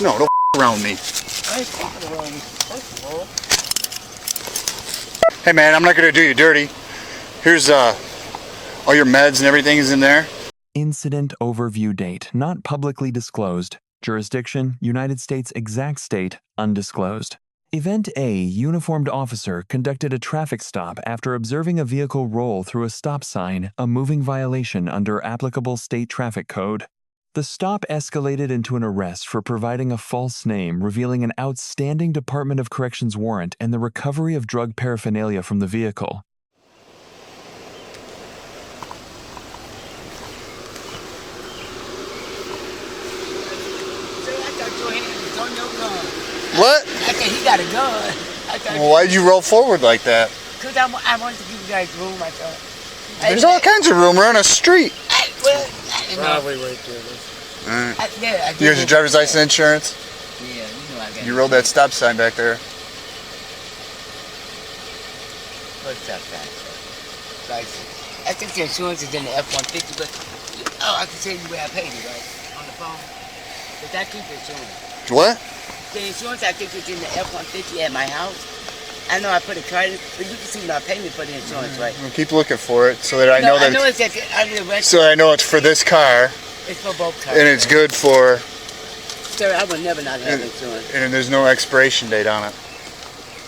No, don't around me. I ain't fucking around with you, first of all. Hey man, I'm not gonna do you dirty. Here's all your meds and everything is in there. Incident overview date, not publicly disclosed. Jurisdiction, United States exact state, undisclosed. Event A, uniformed officer conducted a traffic stop after observing a vehicle roll through a stop sign, a moving violation under applicable state traffic code. The stop escalated into an arrest for providing a false name, revealing an outstanding Department of Corrections warrant and the recovery of drug paraphernalia from the vehicle. What? I thought he got a gun. Well, why'd you roll forward like that? Because I wanted to give you guys room, I thought. There's all kinds of room. We're on a street. Driveway right there. Alright. You got your driver's license insurance? Yeah, you know I got You rolled that stop sign back there. What's up, guys? I think the insurance is in the F-150, but I can tell you where I paid it, right? On the phone. But I keep the insurance. What? The insurance, I think, is in the F-150 at my house. I know I put a card in, but you can see my payment for the insurance, right? We'll keep looking for it so that I know that. I know it's at the restaurant. So I know it's for this car. It's for both cars. And it's good for. Sir, I would never not have insurance. And there's no expiration date on it.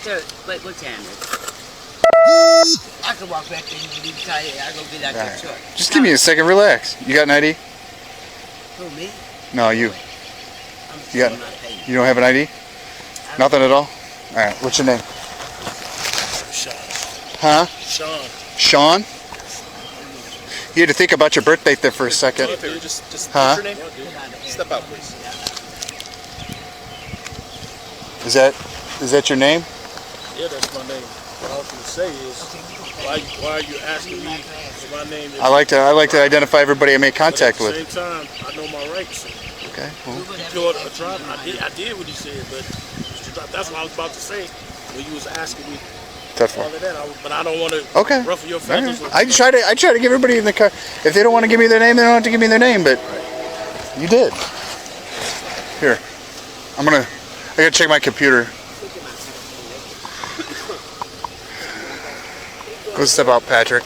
Sir, what time is it? I can walk back there. You can leave the car here. I'll go get out your truck. Just give me a second. Relax. You got an ID? Who, me? No, you. You don't have an ID? Nothing at all? Alright, what's your name? Sean. Huh? Sean. Sean? You had to think about your birthday there for a second. Just Huh? what's your name? Step out, please. Is that your name? Yeah, that's my name. What I was going to say is, why are you asking me for my name? I like to identify everybody I make contact with. At the same time, I know my rights. Okay. Well. I did what he said, but that's what I was about to say when you was asking me. Tough all one. of that. But I don't want to ruffle your feathers. Right. I try to give everybody in the car. If they don't want to give me their name, they don't have to give me their name. But you did. Here, I gotta check my computer. Go step out, Patrick.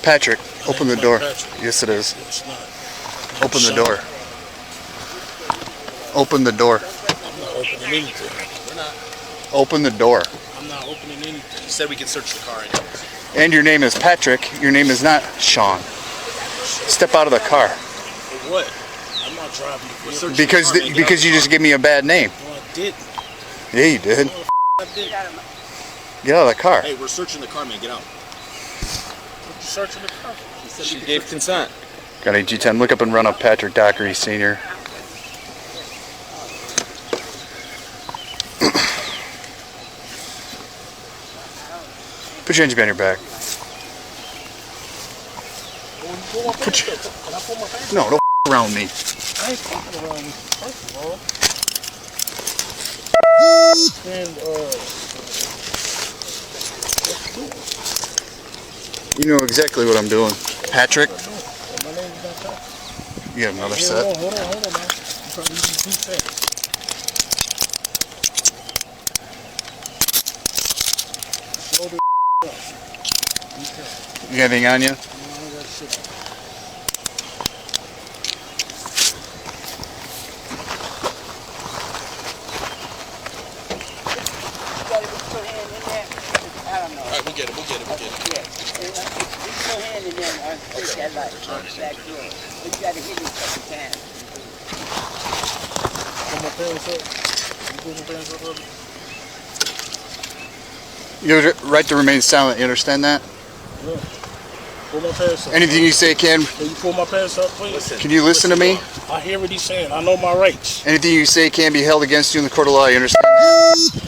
Patrick, open the door. Yes, it is. Open the door. Open the door. I'm not opening anything. Open the door. I'm not opening anything. He said we could search the car anyways. And your name is Patrick. Your name is not Sean. Step out of the car. For what? I'm not driving. We're searching Because the car, because you just gave me a bad name. No, I didn't. Yeah, you did. I did. Get out of the car. Hey, we're searching the car, man. Get out. What you searching the car? He said she gave consent. Got a G10. Look up and run up Patrick Dockery Sr. Put your hands behind your back. No, don't around me. I ain't fucking around with you, first of all. And, You know exactly what I'm doing. Patrick, my name is not Patrick. you got another Hold set. on, man. You probably need to do that. Shoulder up. You got anything on you? No, I got shit. Alright, we'll get it. Yeah. Put your hand in there and push that light. Back door. But you gotta hit it a couple times. Put my pants up. You put my pants up, brother? You have the right to remain silent. You understand that? Yeah. Pull my pants up. Anything you say can Can you pull my pants up, please? Can you listen to me? I hear what he's saying. I know my rights. Anything you say can be held against you in the court of law. You understand?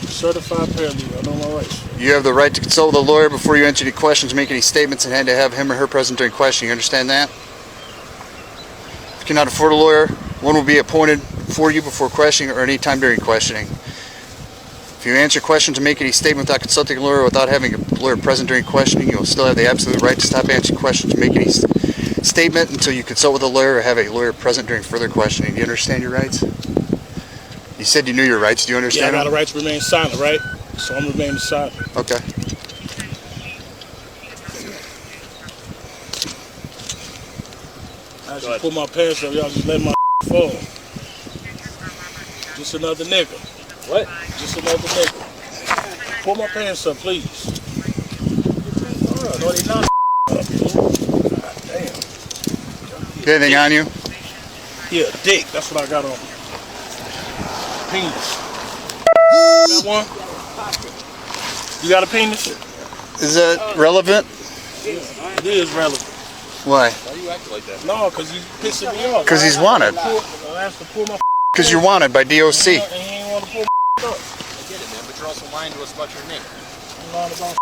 Certified paralegal. I know my rights. You have the right to consult with a lawyer before you answer any questions, make any statements, and had to have him or her present during questioning. You understand that? If you cannot afford a lawyer, one will be appointed for you before questioning or any time during questioning. If you answer questions or make any statement without consulting a lawyer or without having a lawyer present during questioning, you will still have the absolute right to stop answering questions or make any statement until you consult with a lawyer or have a lawyer present during further questioning. Do you understand your rights? You said you knew your rights. Do you understand? Yeah, I got a right to remain silent, right? So I'm remaining silent. Okay. I just pull my pants up, y'all just let my fall. Just another nigga. What? Just another nigga. Pull my pants up, please. Oh, no, they not up, dude. God damn. Anything on you? Yeah, dick. That's what I got on. Penis. Got one? You got a penis? Is that relevant? It is relevant. Why? Why do you act like that? No, because you pissing me off. Because he's wanted. I asked to pull my Because you're wanted by DOC. and he ain't want to pull my up. I get it, man, but you're also lying to us about your name. I'm lying about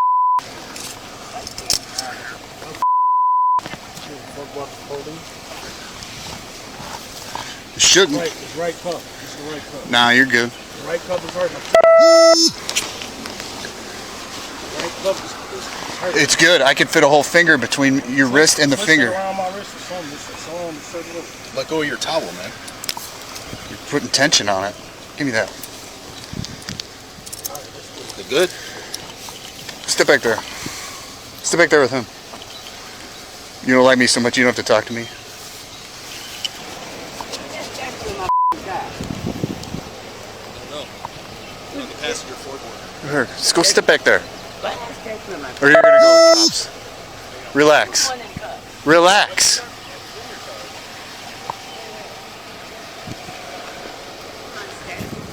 fuck about the police. You shouldn't. Right, it's right cup. It's the right cup. Nah, you're good. The right cup is hurting. The right cup is hurting. It's good. I could fit a whole finger between your wrist and the Twist it finger. around my wrist or something. It's on the circle. Let go of your towel, man. You're putting tension on it. Give me that. Is it good? Step back there. Step back there with him. You don't like me so much you don't have to talk to me. No. You're the passenger floorboard. Here, just go step back there. Or you're gonna go with cops. Relax. Relax.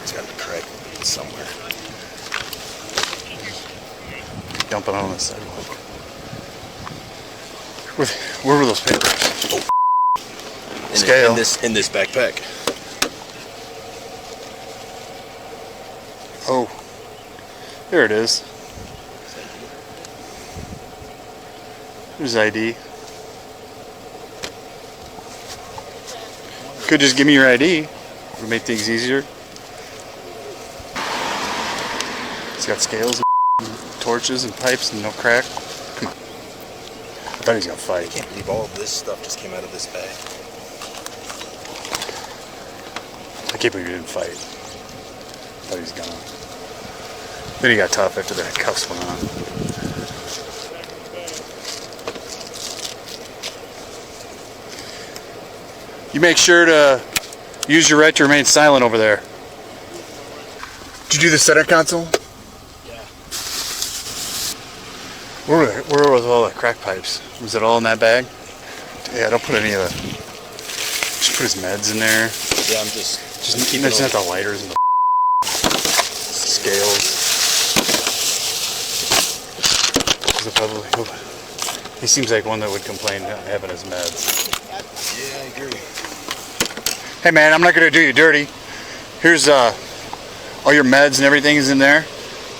It's got to be crack somewhere. Dump it on the sidewalk. Where were those papers? Scale. In this backpack. Oh. There it is. There's ID. Could just give me your ID. It would make things easier. It's got scales and torches and pipes and no crack. Come on. I thought he was gonna I fight. can't believe all of this stuff just came out of this bag. I can't believe he didn't fight. I thought he was gonna. Then he got tough after the cuffs went on. You make sure to use your right to remain silent over there. Did you do the center console? Yeah. Where was all the crack pipes? Was it all in that bag? Yeah, don't put any of the. Just put his meds in there. Yeah, I'm just keeping There's all not the lighters and the scales. He seems like one that would complain not having his meds. Yeah, I agree. Hey man, I'm not gonna do you dirty. Here's all your meds and everything is in there.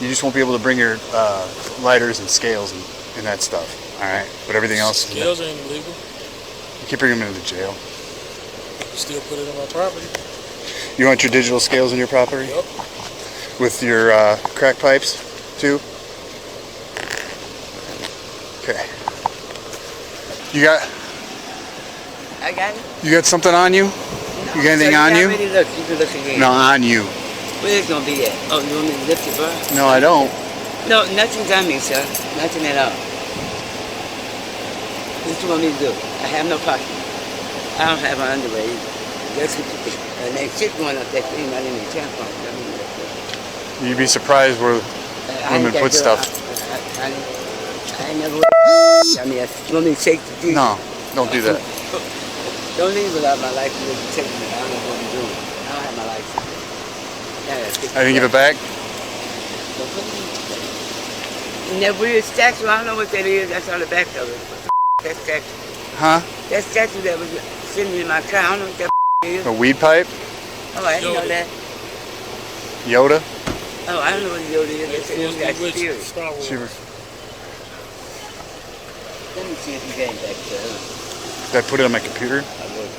You just won't be able to bring your lighters and scales and that stuff. All right, but everything else. Scales ain't illegal. You can bring them into jail. You still put it on my property. You want your digital scales in your property? Yep. With your crack pipes too. Okay. I got it. You got something on you? You got anything on you? Already look. You can look again. No, on you. Where's gonna be at? Oh, you want me to lift it, bro? No, I don't. No, nothing's on me, sir. Nothing at all. What you want me to do? I have no pocket. I don't have an underwear either. That's what you think. And that shit going up that thing, not in the tampon. You'd be surprised where women put stuff. I ain't never. I mean, you want me to take the deed? No, don't do that. Don't leave without my license. You take me. I don't know what I'm doing. I don't have my license. Yeah, I didn't give it back. And that weird statue, I don't know what that is. That's on the back of it. That statue. Huh? That statue that was sitting in my car, I don't know what that is. A weed pipe? Oh, I didn't know that. Yoda? Oh, I don't know what Yoda is. They said it got spirit. Star Wars. Super. Let me see if you got back there. Did I put it on my computer? I would.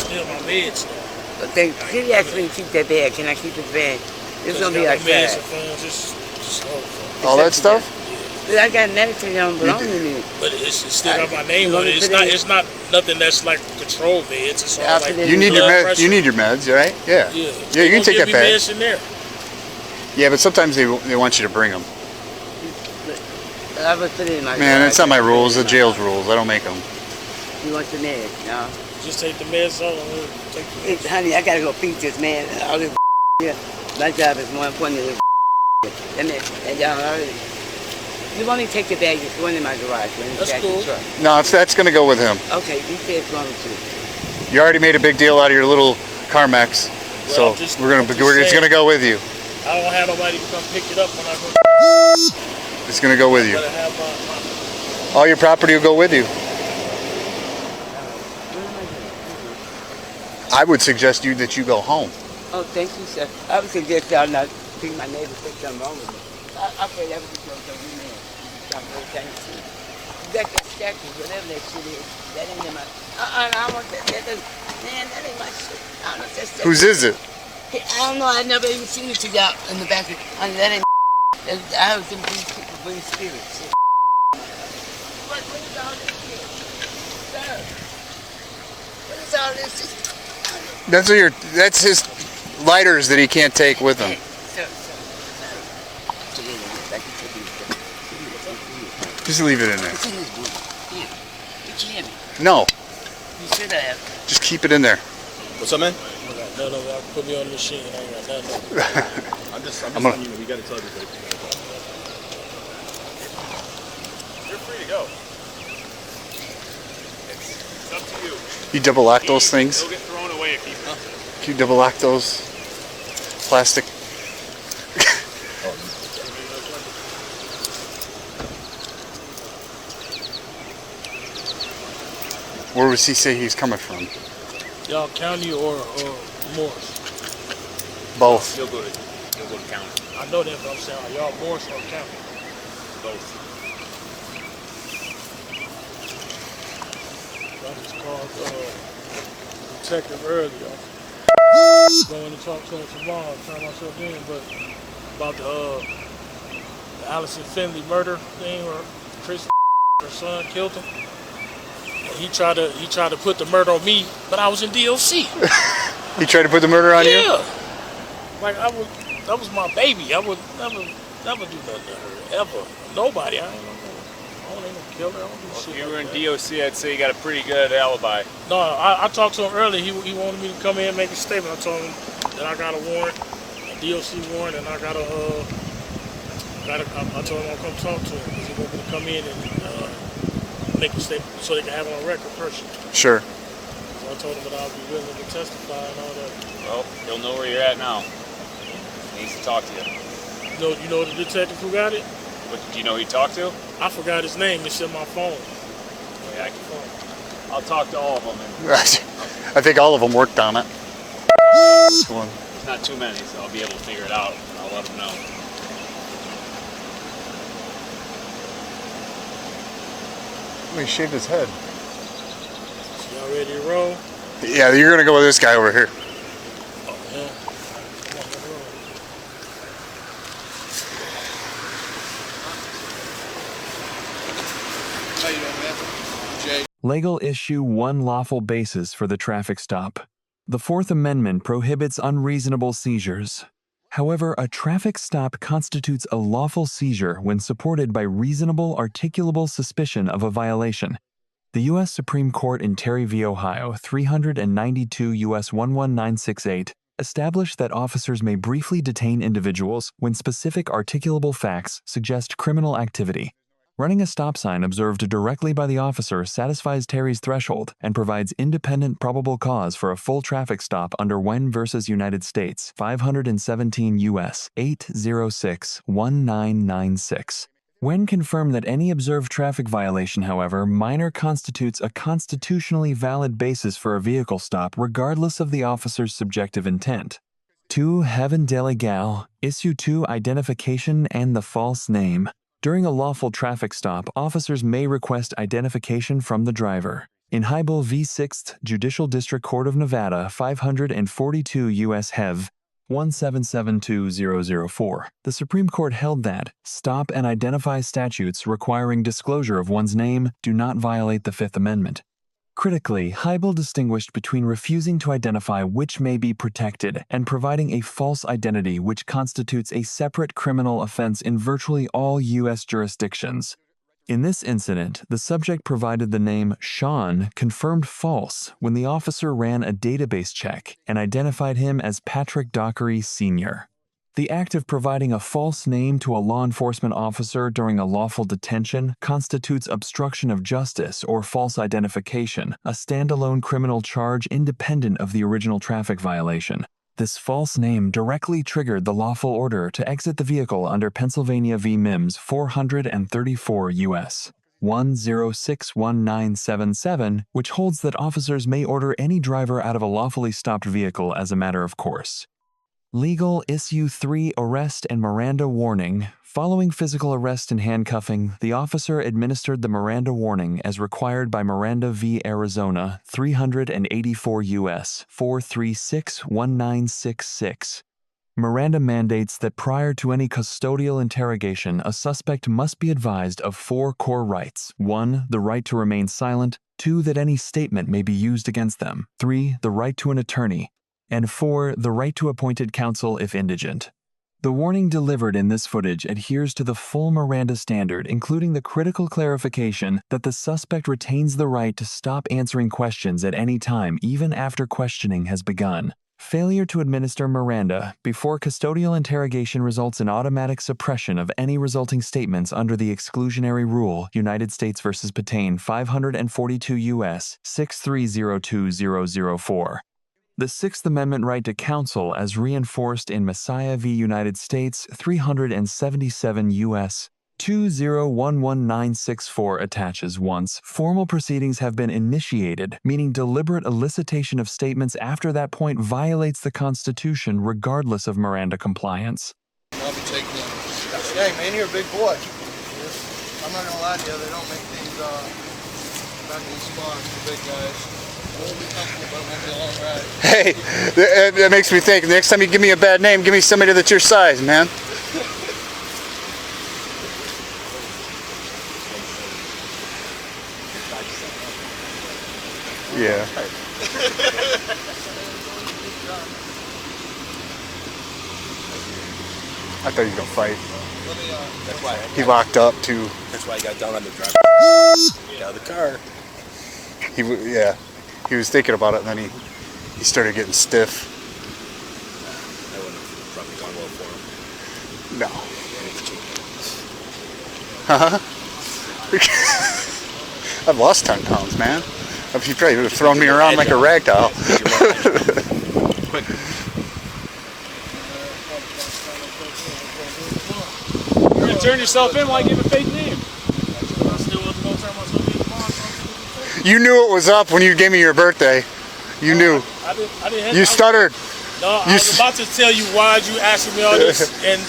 still my meds. But they did ask me to keep that bag. Can I keep this bag? It's gonna be got my meds outside. and things, just All that stuff? But I got medicine on belonging to me. But it's still got my name on it. It's not nothing that's like control meds. It's all like You need your blood meds. pressure. You need your meds, right? Yeah. Yeah. Yeah, you can take that give me bag. meds in there. Yeah, but sometimes they want you to bring them. I would put it in my Man, garage. it's not my rules. The jail's rules. I don't make them. You want the meds? No. Just take the meds on. Take the meds. Honey, I gotta go feed this man. All this here. My job is more important than this. And y'all already. You want me to take the bag? It's going in my garage. That's cool. No, that's going to go with him. Okay, you said it's going to. You already made a big deal out of your little Carmex, Well, so it's going to go with you. I don't have nobody to come pick it up when I go. It's going to go with you. Gotta have All your property will go with you. I would suggest that you go home. Oh, thank you, sir. I would suggest y'all not think my neighbors think something wrong with me. I pray that would be so man. You got that statue, whatever that shit is. That ain't in my. I want that. Man, that ain't my shit. I don't know. That's Whose is it? I don't know. I never even seen it till y'all in the back. That ain't. I heard some people bring spirits. What is all this shit? Sir, what is all this? That's his lighters that he can't take with him. Sir. Just leave it in there. It's in this boot. Yeah. You can't be. No, You should have. just keep it in there. What's up, man? none of it. Put me on the machine. I ain't got nothing. I'm just telling you, we gotta tell everybody. You're free to go. It's up to you. You double lock those things? They'll get thrown away if you. Can you double lock those plastic? Where does he say he's coming from? Y'all county or Morris? Both. He'll go to county. I know that, but I'm saying, are y'all Morris or county? Both. I just called detective earlier. Going to talk to him tomorrow, turn myself in, but about the Allison Finley murder thing where Chris, her son, killed him. And he tried to put the murder on me, but I was in DLC. He tried to put the murder on you? Yeah. Like that was my baby. I would never do nothing to her, ever. Nobody. I don't even kill her. I don't do shit. If you were in like that. DOC, I'd say you got a pretty good alibi. No, I talked to him earlier. He wanted me to come in and make a statement. I told him that I got a warrant, a DOC warrant, and I told him I'll come talk to him because he wanted me to come in and make a statement so they can have it on record personally. Sure. So I told him that I'll be willing to testify and all that. Well, he'll know where you're at now. He needs to talk to you. You know the detective who got it? But do you know who you talked to? I forgot his name. It's in my phone. Yeah, I'll talk to all of them. And I think all of them worked on it. This one. there's not too many, so I'll be able to figure it out. I'll let them know. He shaved his head. So y'all ready to roll? Yeah, you're gonna go with this guy over here. Oh, yeah. Come on, let's roll. How you doing, man? Jay. Legal issue one lawful basis for the traffic stop. The Fourth Amendment prohibits unreasonable seizures. However, a traffic stop constitutes a lawful seizure when supported by reasonable articulable suspicion of a violation. The U.S. Supreme Court in Terry v. Ohio, 392 U.S. 11968, established that officers may briefly detain individuals when specific articulable facts suggest criminal activity. Running a stop sign observed directly by the officer satisfies Terry's threshold and provides independent probable cause for a full traffic stop under Wen v. United States, 517 U.S. 806 1996. When confirmed that any observed traffic violation, however, minor constitutes a constitutionally valid basis for a vehicle stop regardless of the officer's subjective intent. 2. Heaven de legal, issue 2 identification and the false name. During a lawful traffic stop, officers may request identification from the driver. In Hybel v. 6th Judicial District Court of Nevada, 542 U.S. Hev. 1772004, the Supreme Court held that stop and identify statutes requiring disclosure of one's name do not violate the Fifth Amendment. Critically, Hybel distinguished between refusing to identify which may be protected and providing a false identity which constitutes a separate criminal offense in virtually all U.S. jurisdictions. In this incident, the subject provided the name Sean confirmed false when the officer ran a database check and identified him as Patrick Dockery Sr. The act of providing a false name to a law enforcement officer during a lawful detention constitutes obstruction of justice or false identification, a standalone criminal charge independent of the original traffic violation. This false name directly triggered the lawful order to exit the vehicle under Pennsylvania v. Mims 434 U.S. 1061977, which holds that officers may order any driver out of a lawfully stopped vehicle as a matter of course. Legal Issue 3 Arrest and Miranda Warning. Following physical arrest and handcuffing, the officer administered the Miranda warning as required by Miranda v. Arizona 384 U.S. 4361966. Miranda mandates that prior to any custodial interrogation, a suspect must be advised of 4 core rights. 1. The right to remain silent. 2. That any statement may be used against them. 3. The right to an attorney. And 4. The right to appointed counsel if indigent. The warning delivered in this footage adheres to the full Miranda standard, including the critical clarification that the suspect retains the right to stop answering questions at any time, even after questioning has begun. Failure to administer Miranda before custodial interrogation results in automatic suppression of any resulting statements under the exclusionary rule, United States v. Patain 542 U.S. 6302004. The Sixth Amendment right to counsel as reinforced in Messiah v. United States 377 U.S. 2011964 attaches once formal proceedings have been initiated, meaning deliberate elicitation of statements after that point violates the Constitution regardless of Miranda compliance. I'll be taking it. Hey man, you're a big boy. I'm not gonna lie to you, they don't make these spots for big guys. Hey, that makes me think, next time you give me a bad name, give me somebody that's your size, man. Yeah. I thought he was gonna fight. That's why He locked up too. That's why I got down on the driver. Get out of the car. Yeah. He was thinking about it, and then he started getting stiff. That wouldn't have probably gone well for him. No. I've lost 10 pounds, man. He probably would have thrown me around like a rag doll. Quick. You're gonna turn yourself in while I give a fake name. You knew it was up when you gave me your birthday. You knew. I didn't You stuttered. No, I was about to tell you why you asking me all this, and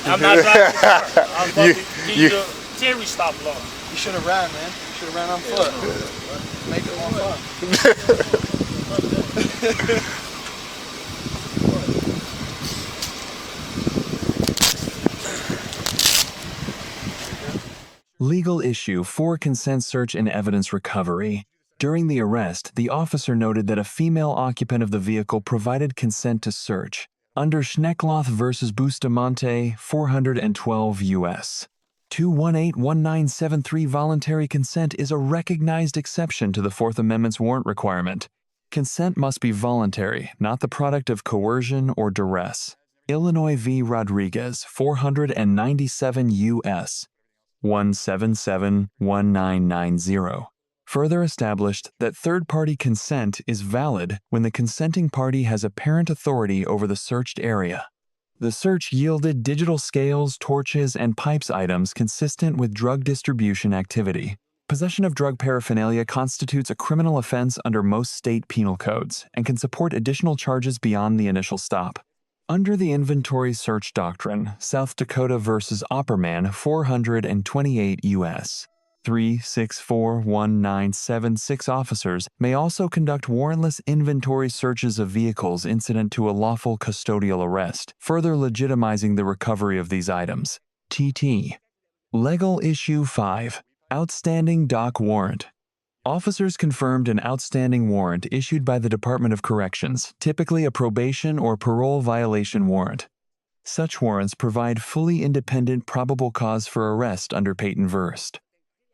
I'm not driving the car. I was about to give you the Terry stop law. You should have ran, man. You should have ran on foot. Make it more fun. Legal issue 4 Consent search and evidence recovery. During the arrest, the officer noted that a female occupant of the vehicle provided consent to search. Under Schneckloth v. Bustamante 412 U.S. 2181973, voluntary consent is a recognized exception to the Fourth Amendment's warrant requirement. Consent must be voluntary, not the product of coercion or duress. Illinois v. Rodriguez 497 U.S. 1771990. Further established that third-party consent is valid when the consenting party has apparent authority over the searched area. The search yielded digital scales, torches, and pipes items consistent with drug distribution activity. Possession of drug paraphernalia constitutes a criminal offense under most state penal codes and can support additional charges beyond the initial stop. Under the inventory search doctrine, South Dakota v. Opperman 428 U.S. 3641976 officers may also conduct warrantless inventory searches of vehicles incident to a lawful custodial arrest, further legitimizing the recovery of these items. TT. Legal Issue 5. Outstanding Doc Warrant. Officers confirmed an outstanding warrant issued by the Department of Corrections, typically a probation or parole violation warrant. Such warrants provide fully independent probable cause for arrest under Peyton Verst.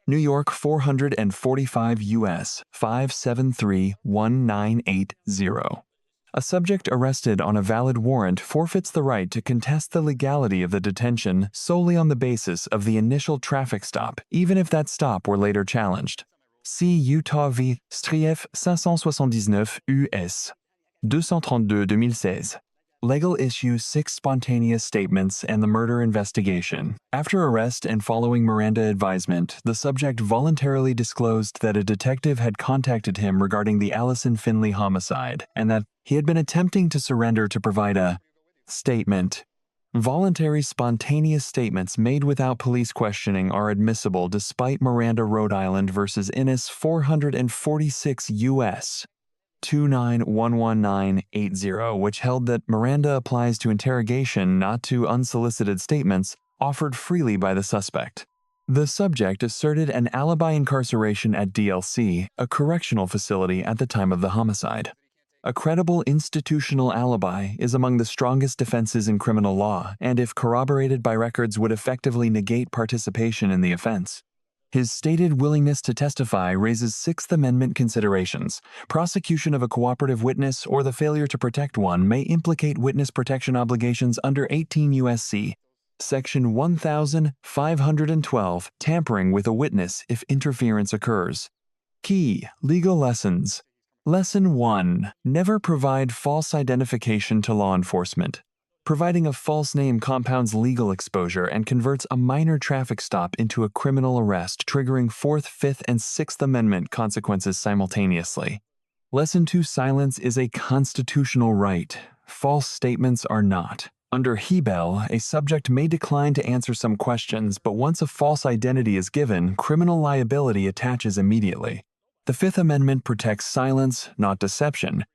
New York 445 U.S. 5731980. A subject arrested on a valid warrant forfeits the right to contest the legality of the detention solely on the basis of the initial traffic stop, even if that stop were later challenged. See Utah v. Strief 579 US 232-2016. Legal Issue 6 Spontaneous Statements and the Murder Investigation. After arrest and following Miranda advisement, the subject voluntarily disclosed that a detective had contacted him regarding the Allison Finley homicide and that he had been attempting to surrender to provide a statement. Voluntary spontaneous statements made without police questioning are admissible despite Miranda Rhode Island v. Innis 446 U.S. 2911980, which held that Miranda applies to interrogation, not to unsolicited statements offered freely by the suspect. The subject asserted an alibi incarceration at DLC, a correctional facility at the time of the homicide. A credible institutional alibi is among the strongest defenses in criminal law, and if corroborated by records would effectively negate participation in the offense. His stated willingness to testify raises Sixth Amendment considerations. Prosecution of a cooperative witness or the failure to protect one may implicate witness protection obligations under 18 U.S.C. Section 1512, tampering with a witness if interference occurs. Key legal lessons. Lesson 1. Never provide false identification to law enforcement. Providing a false name compounds legal exposure and converts a minor traffic stop into a criminal arrest, triggering 4th, 5th, and 6th Amendment consequences simultaneously. Lesson 2. Silence is a constitutional right. False statements are not. Under Hebel, a subject may decline to answer some questions, but once a false identity is given, criminal liability attaches immediately. The 5th Amendment protects silence, not deception.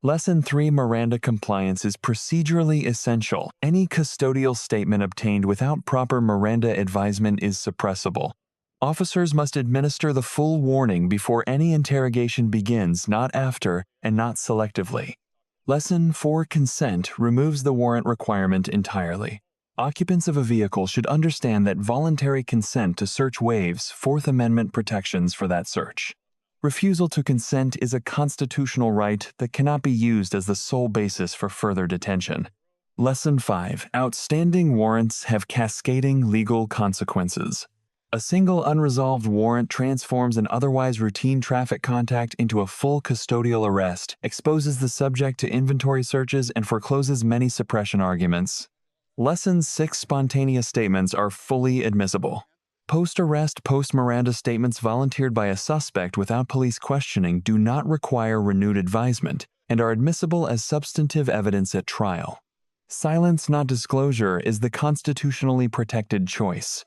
Lesson 3. Miranda compliance is procedurally essential. Any custodial statement obtained without proper Miranda advisement is suppressible. Officers must administer the full warning before any interrogation begins, not after, and not selectively. Lesson 4. Consent removes the warrant requirement entirely. Occupants of a vehicle should understand that voluntary consent to search waives 4th Amendment protections for that search. Refusal to consent is a constitutional right that cannot be used as the sole basis for further detention. Lesson 5. Outstanding warrants have cascading legal consequences. A single unresolved warrant transforms an otherwise routine traffic contact into a full custodial arrest, exposes the subject to inventory searches, and forecloses many suppression arguments. Lesson 6. Spontaneous statements are fully admissible. Post-arrest, post-Miranda statements volunteered by a suspect without police questioning do not require renewed advisement and are admissible as substantive evidence at trial. Silence, not disclosure, is the constitutionally protected choice.